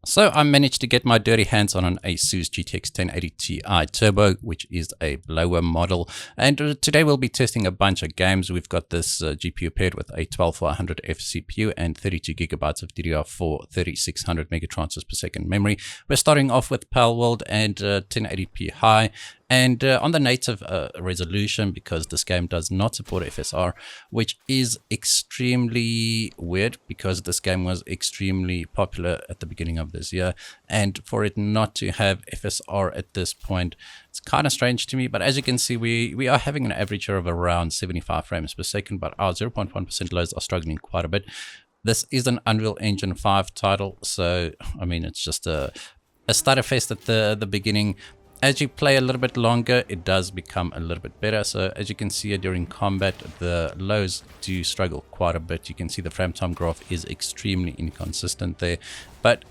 So I managed to get my dirty hands on an Asus GTX 1080 Ti Turbo, which is a lower model. And today we'll be testing a bunch of games. We've got this GPU paired with a 12400F CPU and 32 gigabytes of DDR4 3600 megatransfers per second memory. We're starting off with Palworld and 1080p high. And on the native resolution, because this game does not support FSR, which is extremely weird because this game was extremely popular at the beginning of this year. And for it not to have FSR at this point, it's kind of strange to me. But as you can see, we are having an average here of around 75 frames per second, but our 0.1% lows are struggling quite a bit. This is an Unreal Engine 5 title, so I mean, it's just a starter fest at the beginning. As you play a little bit longer, it does become a little bit better. So as you can see here during combat, the lows do struggle quite a bit. You can see the frame time graph is extremely inconsistent there. But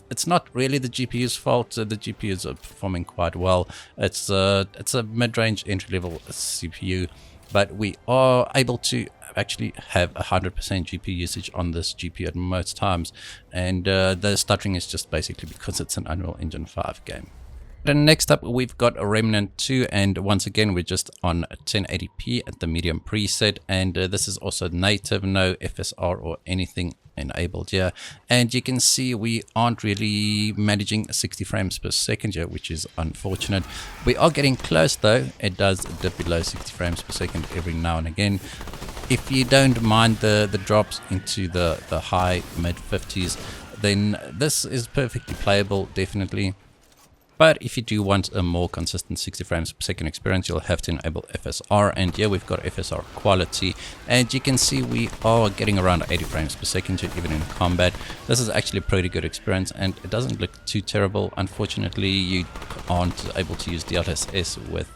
it's not really the GPU's fault. The GPUs are performing quite well. It's a mid-range entry-level CPU, but we are able to actually have 100% GPU usage on this GPU at most times. And the stuttering is just basically because it's an Unreal Engine 5 game. And next up, we've got a Remnant 2, and once again, we're just on 1080p at the medium preset, and this is also native, no FSR or anything enabled here. And you can see we aren't really managing 60 frames per second here, which is unfortunate. We are getting close though. It does dip below 60 frames per second every now and again. If you don't mind the drops into the high mid 50s, then this is perfectly playable, definitely. But if you do want a more consistent 60 frames per second experience, you'll have to enable FSR. And here we've got FSR quality. And you can see we are getting around 80 frames per second even in combat. This is actually a pretty good experience and it doesn't look too terrible. Unfortunately, you aren't able to use DLSS with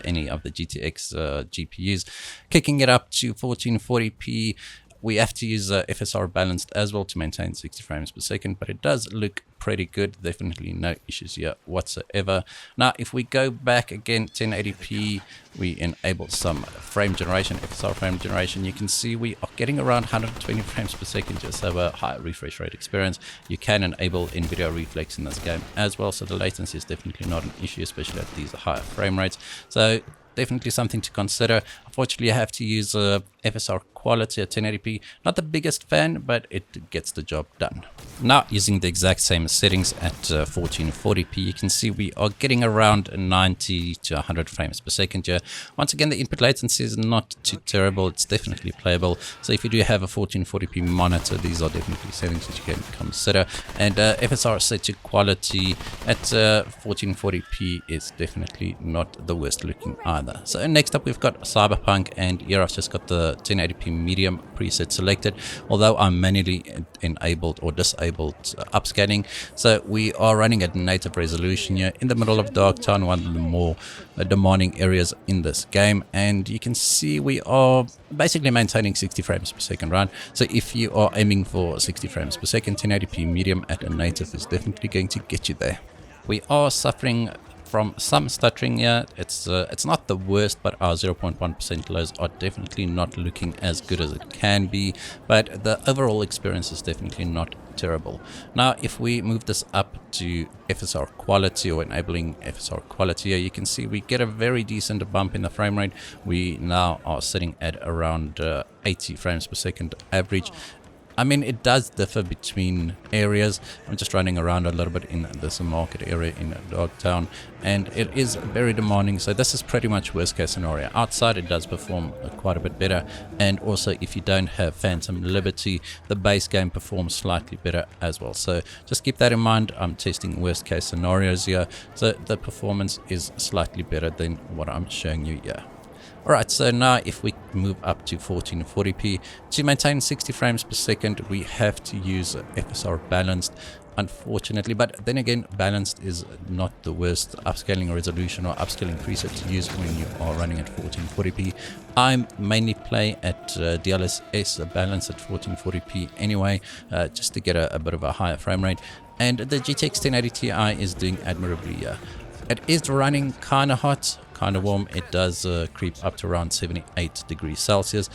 any of the GTX GPUs. Kicking it up to 1440p. We have to use FSR balanced as well to maintain 60 frames per second, but it does look pretty good. Definitely no issues here whatsoever. Now, if we go back again, 1080p, we enable some frame generation, FSR frame generation. You can see we are getting around 120 frames per second, just have a high refresh rate experience. You can enable Nvidia Reflex in this game as well, so the latency is definitely not an issue, especially at these higher frame rates. So definitely something to consider. Unfortunately, I have to use FSR quality at 1080p. Not the biggest fan, but it gets the job done. Now, using the exact same settings at 1440p, you can see we are getting around 90 to 100 frames per second here. Once again, the input latency is not too terrible. It's definitely playable. So if you do have a 1440p monitor, these are definitely settings that you can consider. And FSR set to quality at 1440p is definitely not the worst looking either. So next up, we've got Cyberpunk, and here I've just got the 1080p medium preset selected, although I'm manually enabled or disabled upscaling. So we are running at native resolution here in the middle of Darktown, one of the more demanding areas in this game, and you can see we are basically maintaining 60 frames per second, right? So if you are aiming for 60 frames per second, 1080p medium at a native is definitely going to get you there. We are suffering from some stuttering here. It's not the worst, but our 0.1% lows are definitely not looking as good as it can be, but the overall experience is definitely not terrible. Now, if we move this up to FSR quality or enabling FSR quality here, you can see we get a very decent bump in the frame rate. We now are sitting at around 80 frames per second average. I mean, it does differ between areas. I'm just running around a little bit in this market area in Dogtown, and it is very demanding. So this is pretty much worst case scenario. Outside, it does perform quite a bit better. And also, if you don't have Phantom Liberty, the base game performs slightly better as well. So just keep that in mind. I'm testing worst case scenarios here. So the performance is slightly better than what I'm showing you here. Alright, so now if we move up to 1440p, to maintain 60 frames per second, we have to use FSR balanced, unfortunately. But then again, balanced is not the worst upscaling resolution or upscaling preset to use when you are running at 1440p. I mainly play at DLSS balance at 1440p anyway, just to get a bit of a higher frame rate. And the GTX 1080 Ti is doing admirably here. It is running kind of hot, kind of warm. It does creep up to around 78 degrees Celsius.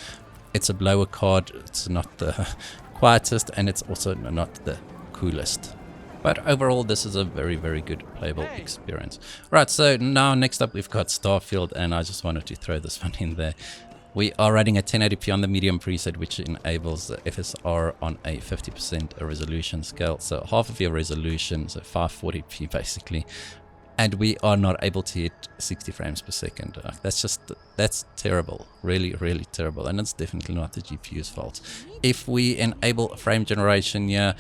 It's a blower card. It's not the quietest, and it's also not the coolest. But overall, this is a very, very good playable experience. Right, so now next up we've got Starfield, and I just wanted to throw this one in there. We are running a 1080p on the medium preset, which enables the FSR on a 50% resolution scale. So half of your resolution, so 540p basically. And we are not able to hit 60 frames per second. That's terrible. Really, really terrible. And it's definitely not the GPU's fault. If we enable frame generation here,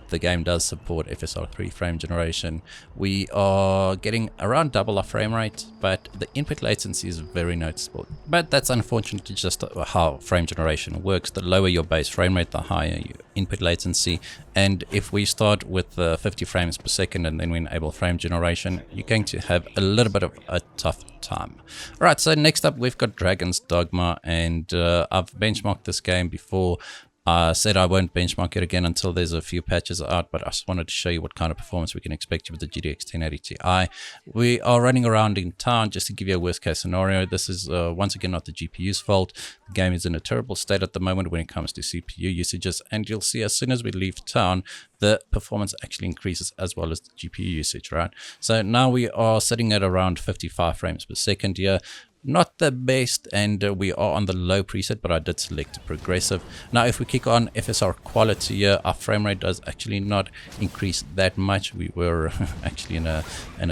the game does support FSR frame generation. We are getting around double our frame rate, but the input latency is very noticeable. But that's unfortunately just how frame generation works. The lower your base frame rate, the higher your input latency. And if we start with 50 frames per second and then we enable frame generation, you're going to have a little bit of a tough time. Right, so next up we've got Dragon's Dogma, and I've benchmarked this game before. I said I won't benchmark it again until there's a few patches out, but I just wanted to show you what kind of performance we can expect with the GTX 1080 Ti. We are running around in town just to give you a worst case scenario. This is once again not the GPU's fault. The game is in a terrible state at the moment when it comes to CPU usages, and you'll see as soon as we leave town, the performance actually increases as well as the GPU usage, right? So now we are sitting at around 55 frames per second here. Not the best, and we are on the low preset, but I did select progressive. Now if we kick on FSR quality here, our frame rate does actually not increase that much. We were actually in a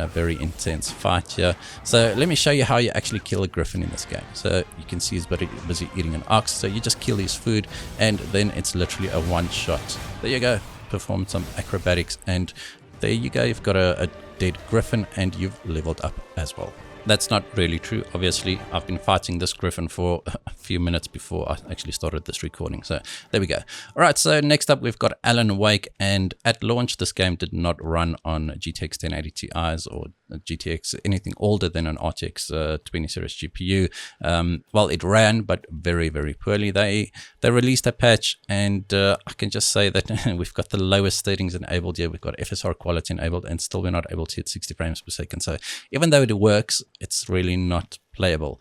very intense fight here. So let me show you how you actually kill a griffin in this game. So you can see he's busy eating an ox, so you just kill his food and then it's literally a one shot. There you go, perform some acrobatics, and there you go, you've got a dead griffin and you've leveled up as well. That's not really true. Obviously, I've been fighting this griffin for a few minutes before I actually started this recording. So there we go. All right, so next up, we've got Alan Wake. And at launch, this game did not run on GTX 1080 Ti's or GTX, anything older than an RTX 20 series GPU. Well, it ran, but very, very poorly. They released a patch, and I can just say that we've got the lowest settings enabled here. We've got FSR quality enabled, and still we're not able to hit 60 frames per second. So even though it works, it's really not playable.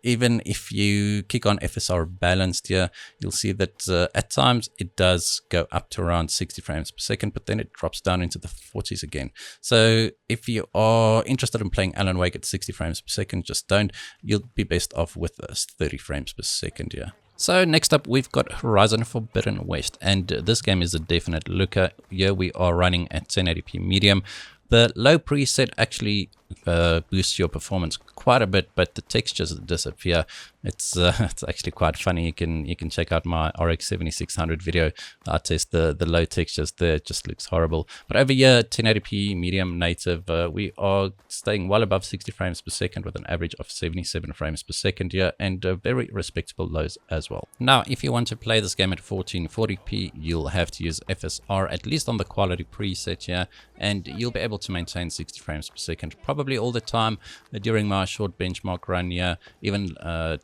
Even if you kick on FSR balanced here, you'll see that at times it does go up to around 60 frames per second, but then it drops down into the 40s again. So if you are interested in playing Alan Wake at 60 frames per second, just don't. You'll be best off with 30 frames per second here. So next up, we've got Horizon Forbidden West, and this game is a definite looker. Here we are running at 1080p medium. The low preset actually boosts your performance quite a bit, but the textures disappear. It's actually quite funny. You can check out my RX 7600 video. I test the low textures there. It just looks horrible. But over here, 1080p medium native, we are staying well above 60 frames per second with an average of 77 frames per second here, and very respectable lows as well. Now, if you want to play this game at 1440p, you'll have to use FSR, at least on the quality preset here, and you'll be able to maintain 60 frames per second probably all the time. During my short benchmark run here, even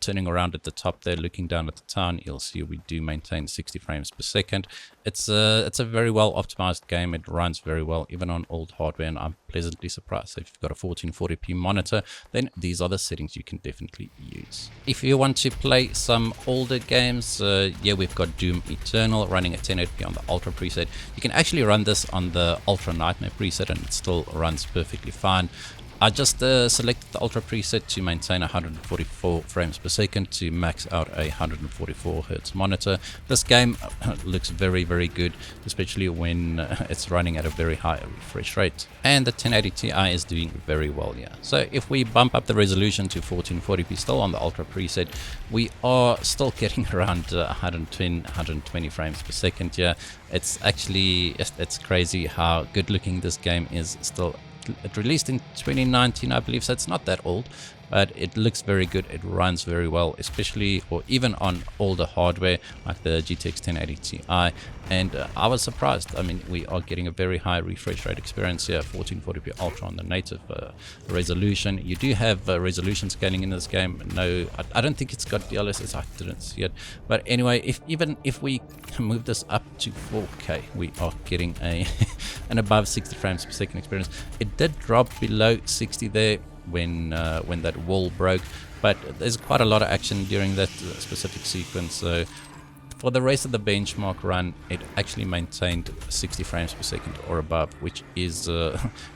turning around at the top there, looking down at the town, you'll see we do maintain 60 frames per second. It's a very well optimized game. It runs very well even on old hardware, and I'm pleasantly surprised. So if you've got a 1440p monitor, then these are the settings you can definitely use. If you want to play some older games, yeah, we've got Doom Eternal running at 1080p on the Ultra preset. You can actually run this on the Ultra Nightmare preset and it still runs perfectly fine. I just selected the Ultra preset to maintain 144 frames per second to max out a 144 Hz monitor. This game looks very, very good, especially when it's running at a very high refresh rate. And the 1080 Ti is doing very well here. So if we bump up the resolution to 1440p still on the Ultra preset, we are still getting around 120 frames per second here. It's actually, it's crazy how good looking this game is still. It released in 2019, I believe, so it's not that old, but it looks very good. It runs very well, especially or even on older hardware like the GTX 1080 Ti. And I was surprised. I mean, we are getting a very high refresh rate experience here, 1440p Ultra on the native resolution. You do have resolution scaling in this game. No, I don't think it's got DLSS. I didn't see it. But anyway, even if we move this up to 4K, we are getting an above 60 frames per second experience. It did drop below 60 there when that wall broke, but there's quite a lot of action during that specific sequence. So For the rest of the benchmark run, it actually maintained 60 frames per second or above, which is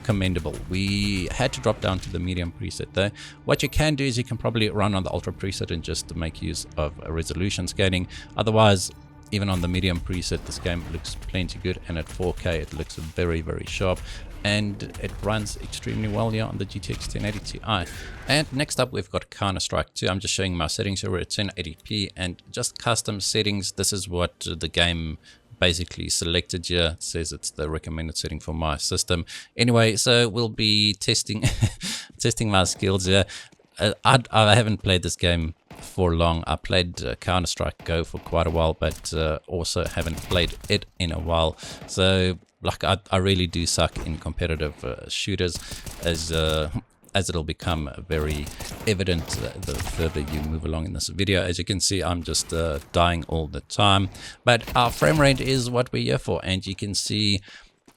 commendable. We had to drop down to the medium preset though. What you can do is you can probably run on the ultra preset and just make use of resolution scaling. Otherwise, even on the medium preset, this game looks plenty good, and at 4K it looks very, very sharp, and it runs extremely well here on the GTX 1080 Ti. And next up, we've got Counter-Strike 2. I'm just showing my settings here at 1080p and just custom settings. This is what the game basically selected here. It says it's the recommended setting for my system. Anyway, so we'll be testing testing my skills here. I haven't played this game for long. I played Counter-Strike Go for quite a while, but also haven't played it in a while. So like I really do suck in competitive shooters, as it'll become very evident the further you move along in this video. As you can see, I'm just dying all the time, but our frame rate is what we're here for, and you can see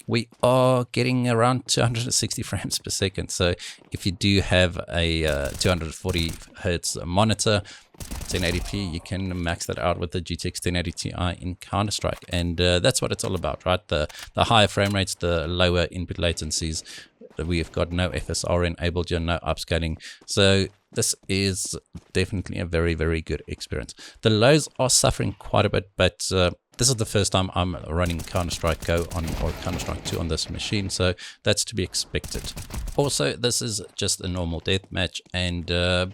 we are getting around 260 frames per second. So if you do have a 240 hertz monitor, 1080p, you can max that out with the GTX 1080 Ti in Counter-Strike, and that's what it's all about, right? The higher frame rates, the lower input latencies. We've got no FSR enabled here, no upscaling, so this is definitely a very, very good experience. The lows are suffering quite a bit, but this is the first time I'm running Counter-Strike Go on, or Counter-Strike 2 on this machine, so that's to be expected. Also, this is just a normal deathmatch, and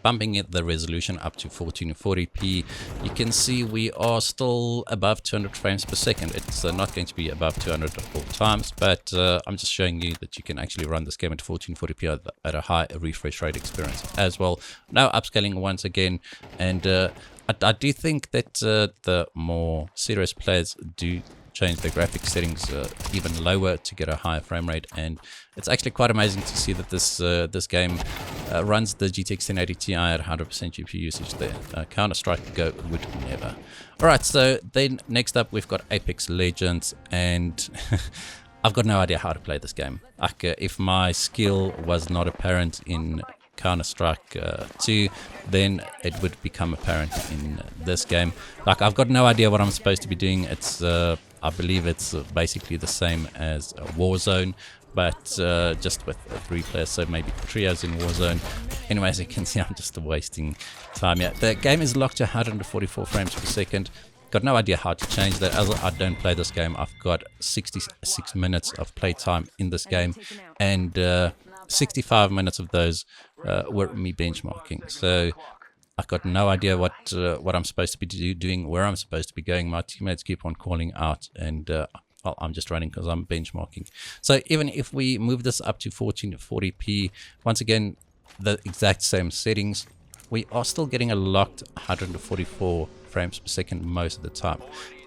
bumping the resolution up to 1440p, you can see we are still above 200 frames per second. It's not going to be above 200 at all times, but I'm just showing you that you can actually run this game at 1440p at a high refresh rate experience as well. Now upscaling once again, and I do think that the more serious players do change their graphics settings even lower to get a higher frame rate, and it's actually quite amazing to see that this game runs the GTX 1080 Ti at 100% GPU usage there. Counter-Strike Go would never. Alright, so then next up we've got Apex Legends, and I've got no idea how to play this game. Like, if my skill was not apparent in Counter-Strike 2, then it would become apparent in this game. Like, I've got no idea what I'm supposed to be doing. It's I believe it's basically the same as Warzone, but just with 3 players, so maybe trios in Warzone. Anyway, as you can see, I'm just wasting time here. The game is locked to 144 frames per second. Got no idea how to change that, as I don't play this game. I've got 66 minutes of playtime in this game, and 65 minutes of those were me benchmarking. So I've got no idea what I'm supposed to be doing, where I'm supposed to be going. My teammates keep on calling out, and well, I'm just running because I'm benchmarking. So even if we move this up to 1440p, once again, the exact same settings, we are still getting a locked 144 frames per second most of the time.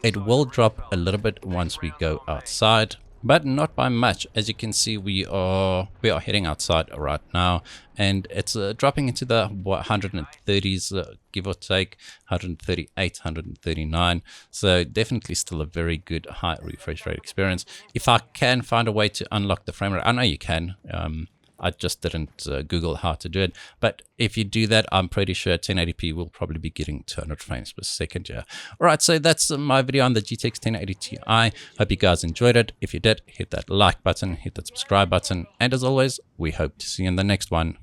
It will drop a little bit once we go outside, but not by much. As you can see, we are heading outside right now, and it's dropping into the 130s, give or take 138, 139. So definitely still a very good high refresh rate experience. If I can find a way to unlock the frame rate, I know you can. I just didn't Google how to do it. But if you do that, I'm pretty sure 1080p will probably be getting 200 frames per second. Yeah. All right, so that's my video on the GTX 1080 Ti. Hope you guys enjoyed it. If you did, hit that like button, hit that subscribe button. And as always, we hope to see you in the next one.